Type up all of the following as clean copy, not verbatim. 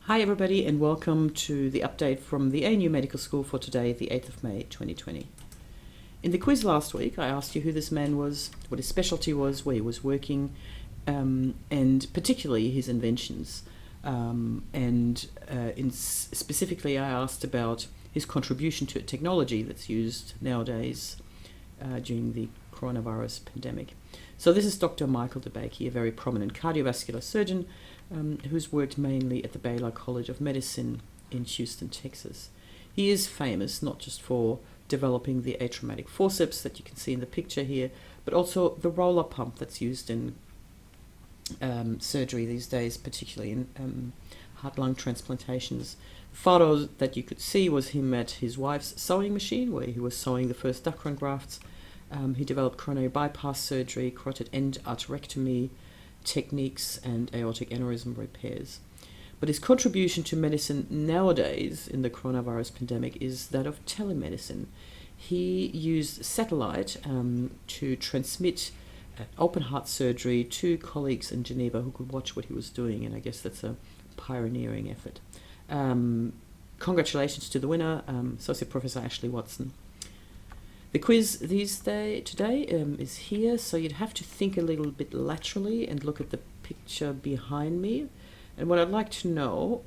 Hi everybody and welcome to the update from the ANU Medical School for today, the 8th of May 2020. In the quiz last week I asked you who this man was, what his specialty was, where he was working, and particularly his inventions. Specifically I asked about his contribution to technology that's used nowadays during the coronavirus pandemic. So this is Dr. Michael DeBakey, a very prominent cardiovascular surgeon who's worked mainly at the Baylor College of Medicine in Houston, Texas. He is famous not just for developing the atraumatic forceps that you can see in the picture here, but also the roller pump that's used in surgery these days, particularly in heart-lung transplantations. The photo that you could see was him at his wife's sewing machine, where he was sewing the first duchran grafts. He developed coronary bypass surgery, carotid end arterectomy techniques, and aortic aneurysm repairs. But his contribution to medicine nowadays in the coronavirus pandemic is that of telemedicine. He used satellite to transmit open heart surgery to colleagues in Geneva who could watch what he was doing, and I guess that's a pioneering effort. Congratulations to the winner, Associate Professor Ashley Watson. The quiz today is here, so you'd have to think a little bit laterally and look at the picture behind me. And what I'd like to know,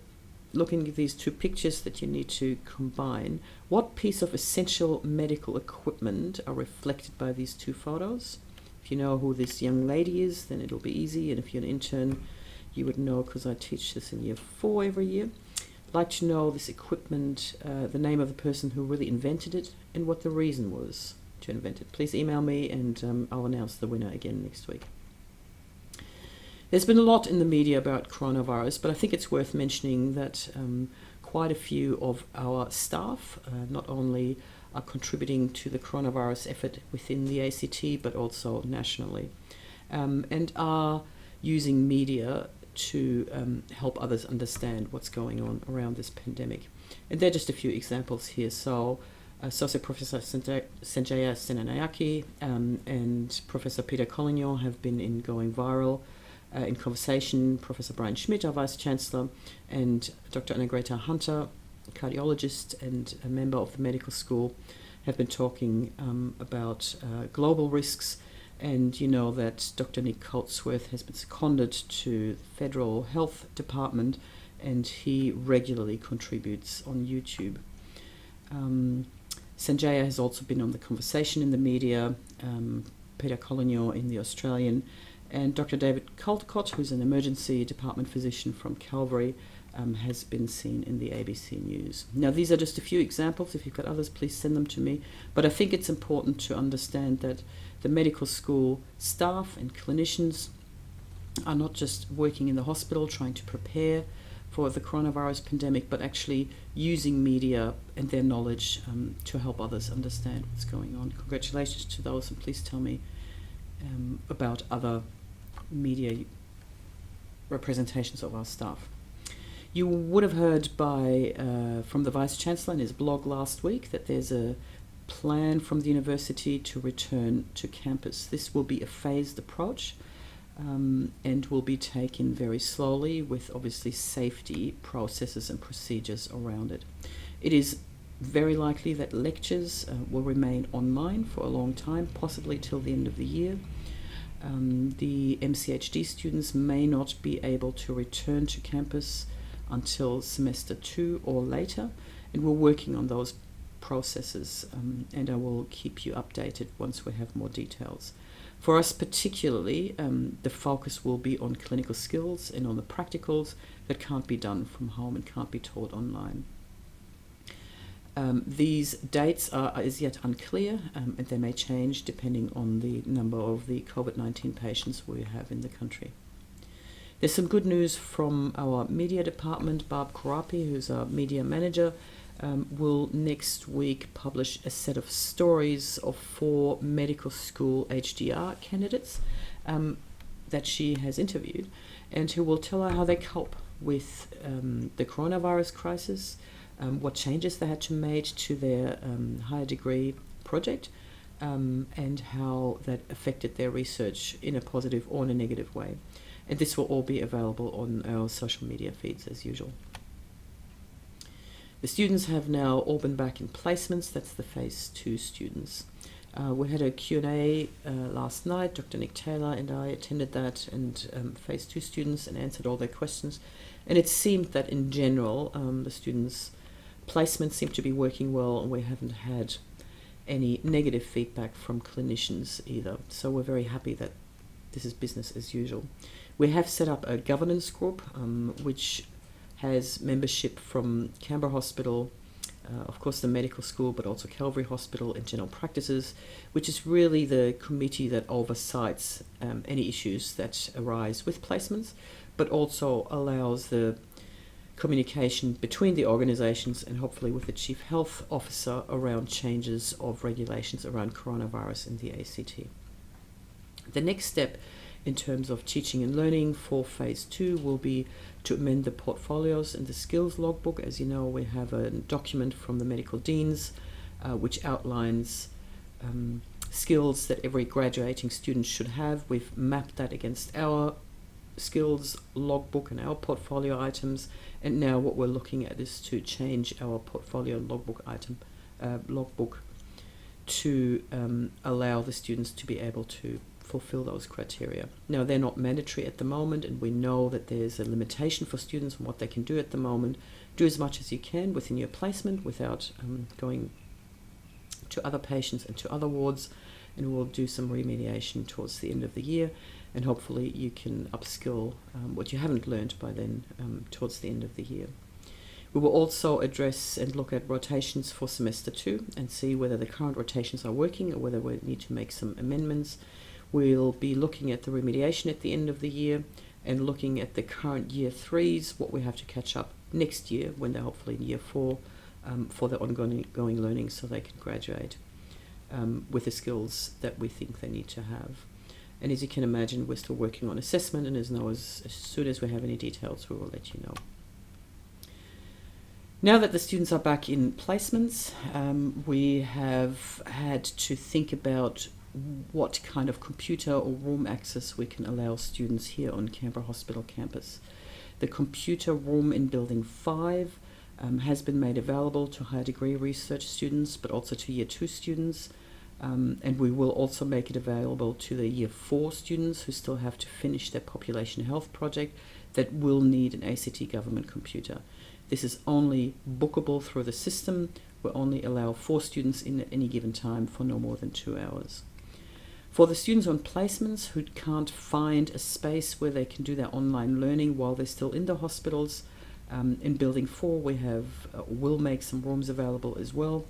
looking at these two pictures that you need to combine, what piece of essential medical equipment are reflected by these two photos? If you know who this young lady is, then it'll be easy, and if you're an intern, you would know because I teach this in year 4 every year. I'd like to know this equipment, the name of the person who really invented it, and what the reason was to invent it. Please email me and I'll announce the winner again next week. There's been a lot in the media about coronavirus, but I think it's worth mentioning that quite a few of our staff not only are contributing to the coronavirus effort within the ACT, but also nationally, and are using media to help others understand what's going on around this pandemic. And there are just a few examples here. So Associate Professor Sanjaya Senanayake and Professor Peter Collignon have been in Going Viral. In conversation, Professor Brian Schmidt, our Vice Chancellor, and Dr. Anna-Greta Hunter, a cardiologist and a member of the medical school, have been talking about global risks. And you know that Dr. Nick Coltsworth has been seconded to the Federal Health Department, and he regularly contributes on YouTube. Sanjaya has also been on The Conversation in the media, Peter Collignon in The Australian, and Dr. David Caldecott, who's an emergency department physician from Calvary, has been seen in the ABC News. Now, these are just a few examples. If you've got others, please send them to me. But I think it's important to understand that the medical school staff and clinicians are not just working in the hospital trying to prepare for the coronavirus pandemic, but actually using media and their knowledge to help others understand what's going on. Congratulations to those, and please tell me about other media representations of our staff. You would have heard from the Vice Chancellor in his blog last week that there's a plan from the university to return to campus. This will be a phased approach and will be taken very slowly with obviously safety processes and procedures around it. It is very likely that lectures will remain online for a long time, possibly till the end of the year. The MCHD students may not be able to return to campus until semester 2 or later, and we're working on those processes, and I will keep you updated once we have more details. For us particularly, the focus will be on clinical skills and on the practicals that can't be done from home and can't be taught online. These dates are as yet unclear, and they may change depending on the number of the COVID-19 patients we have in the country. There's some good news from our media department. Barb Korapi, who's our media manager, will next week publish a set of stories of 4 medical school HDR candidates that she has interviewed, and who will tell her how they cope with the coronavirus crisis, what changes they had to make to their higher degree project, and how that affected their research in a positive or in a negative way. And this will all be available on our social media feeds as usual. The students have now all been back in placements. That's the Phase 2 students. We had a Q&A last night. Dr. Nick Taylor and I attended that, and Phase 2 students, and answered all their questions. And it seemed that in general, the students' placements seem to be working well, and we haven't had any negative feedback from clinicians either. So we're very happy that this is business as usual. We have set up a governance group, which has membership from Canberra Hospital, of course the medical school, but also Calvary Hospital and general practices, which is really the committee that oversights any issues that arise with placements, but also allows the communication between the organisations and hopefully with the Chief Health Officer around changes of regulations around coronavirus in the ACT. The next step in terms of teaching and learning for Phase 2 will be to amend the portfolios and the skills logbook. As you know, we have a document from the medical deans which outlines skills that every graduating student should have. We've mapped that against our skills logbook and our portfolio items, and now what we're looking at is to change our portfolio logbook to allow the students to be able to fulfill those criteria. Now, they're not mandatory at the moment, and we know that there's a limitation for students on what they can do at the moment. Do as much as you can within your placement without going to other patients and to other wards, and we'll do some remediation towards the end of the year, and hopefully you can upskill what you haven't learned by then towards the end of the year. We will also address and look at rotations for semester 2 and see whether the current rotations are working or whether we need to make some amendments. We'll be looking at the remediation at the end of the year and looking at the current year 3s, what we have to catch up next year when they're hopefully in year 4 for the ongoing learning, so they can graduate with the skills that we think they need to have. And as you can imagine, we're still working on assessment, and as soon as we have any details, we will let you know. Now that the students are back in placements, we have had to think about what kind of computer or room access we can allow students here on Canberra Hospital campus. The computer room in Building 5 has been made available to higher degree research students, but also to Year 2 students. And we will also make it available to the Year 4 students who still have to finish their population health project that will need an ACT government computer. This is only bookable through the system. We'll only allow 4 students in at any given time for no more than 2 hours. For the students on placements who can't find a space where they can do their online learning while they're still in the hospitals, in Building 4 we will make some rooms available as well.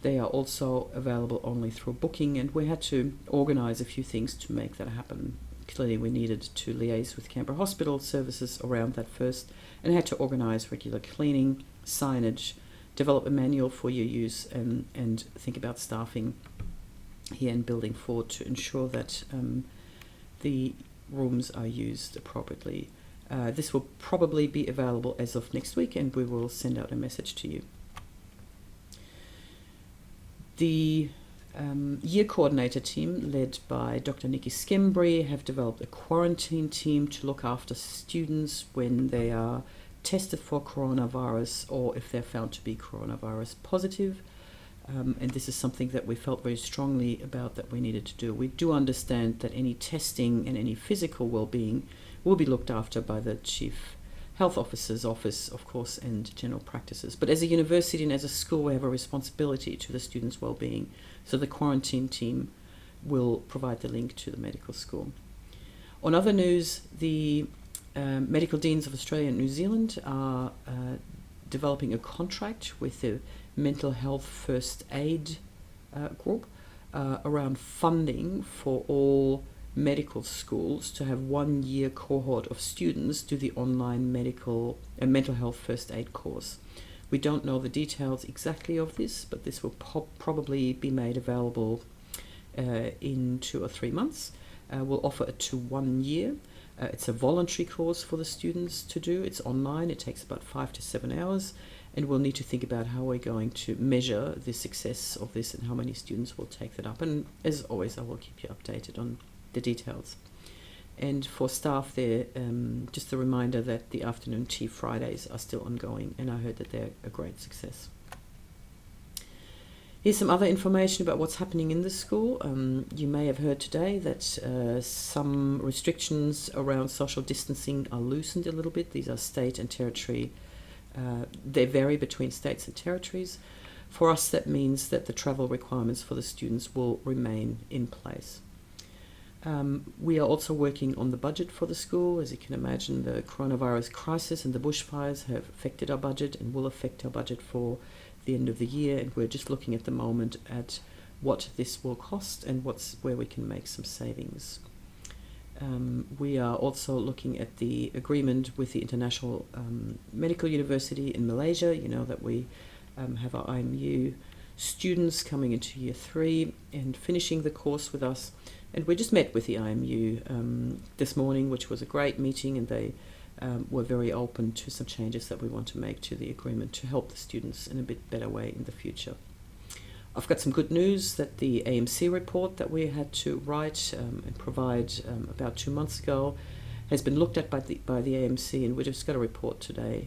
They are also available only through booking, and we had to organise a few things to make that happen. Clearly we needed to liaise with Canberra Hospital Services around that first, and had to organise regular cleaning, signage, develop a manual for your use, and think about staffing here in Building 4 to ensure that the rooms are used appropriately. This will probably be available as of next week, and we will send out a message to you. The year coordinator team, led by Dr. Nikki Skembry, have developed a quarantine team to look after students when they are tested for coronavirus or if they're found to be coronavirus positive. And this is something that we felt very strongly about that we needed to do. We do understand that any testing and any physical well-being will be looked after by the Chief Health Officer's office, of course, and general practices. But as a university and as a school, we have a responsibility to the students' well-being. So the quarantine team will provide the link to the medical school. On other news, the medical deans of Australia and New Zealand are developing a contract with the mental health first aid group around funding for all medical schools to have 1 year cohort of students do the online mental health first aid course. We don't know the details exactly of this, but this will probably be made available in 2 or 3 months. We'll offer it to 1 year. It's a voluntary course for the students to do. It's online. It takes about 5 to 7 hours. And we'll need to think about how we're going to measure the success of this and how many students will take that up. And as always, I will keep you updated on the details. And for staff there, just a reminder that the afternoon tea Fridays are still ongoing, and I heard that they're a great success. Here's some other information about what's happening in the school. You may have heard today that some restrictions around social distancing are loosened a little bit. These are state and territory. They vary between states and territories. For us, that means that the travel requirements for the students will remain in place. We are also working on the budget for the school. As you can imagine, the coronavirus crisis and the bushfires have affected our budget and will affect our budget for the end of the year, and we're just looking at the moment at what this will cost and where we can make some savings. We are also looking at the agreement with the International Medical University in Malaysia. You know that we have our IMU students coming into year 3 and finishing the course with us, and we just met with the IMU this morning, which was a great meeting, and they were very open to some changes that we want to make to the agreement to help the students in a bit better way in the future. I've got some good news that the AMC report that we had to write and provide about 2 months ago has been looked at by the AMC, and we just got a report today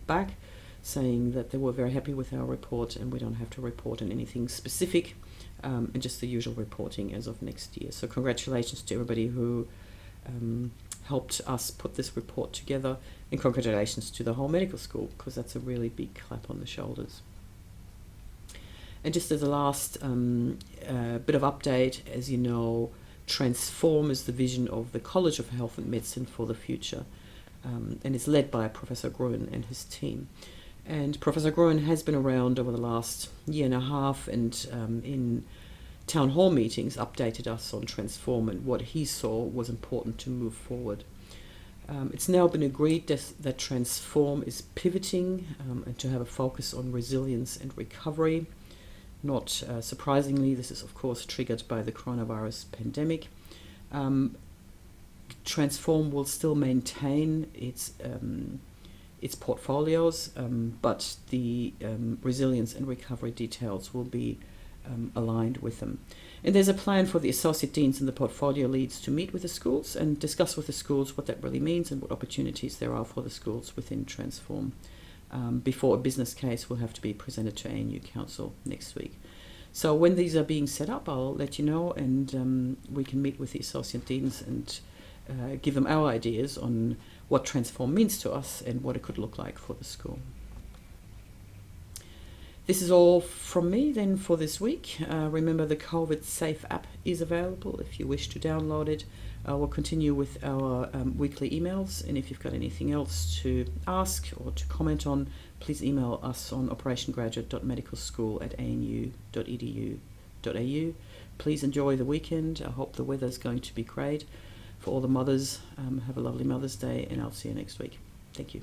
back saying that they were very happy with our report and we don't have to report on anything specific and just the usual reporting as of next year. So congratulations to everybody who helped us put this report together, and congratulations to the whole medical school, because that's a really big clap on the shoulders. And just as a last bit of update, as you know, Transform is the vision of the College of Health and Medicine for the future, and it's led by Professor Gruen and his team. And Professor Gruen has been around over the last year and a half, and in town hall meetings updated us on Transform and what he saw was important to move forward. It's now been agreed that Transform is pivoting and to have a focus on resilience and recovery. Not surprisingly, this is of course triggered by the coronavirus pandemic. Transform will still maintain its portfolios, but the resilience and recovery details will be aligned with them. And there's a plan for the associate deans and the portfolio leads to meet with the schools and discuss with the schools what that really means and what opportunities there are for the schools within Transform. Before a business case will have to be presented to ANU Council next week. So when these are being set up, I'll let you know, and we can meet with the associate deans and give them our ideas on what Transform means to us and what it could look like for the school. This is all from me then for this week. Remember, the COVID Safe app is available if you wish to download it. We'll continue with our weekly emails, and if you've got anything else to ask or to comment on, please email us on operationgraduate.medicalschool@anu.edu.au. Please enjoy the weekend. I hope the weather's going to be great. For all the mothers, have a lovely Mother's Day, and I'll see you next week. Thank you.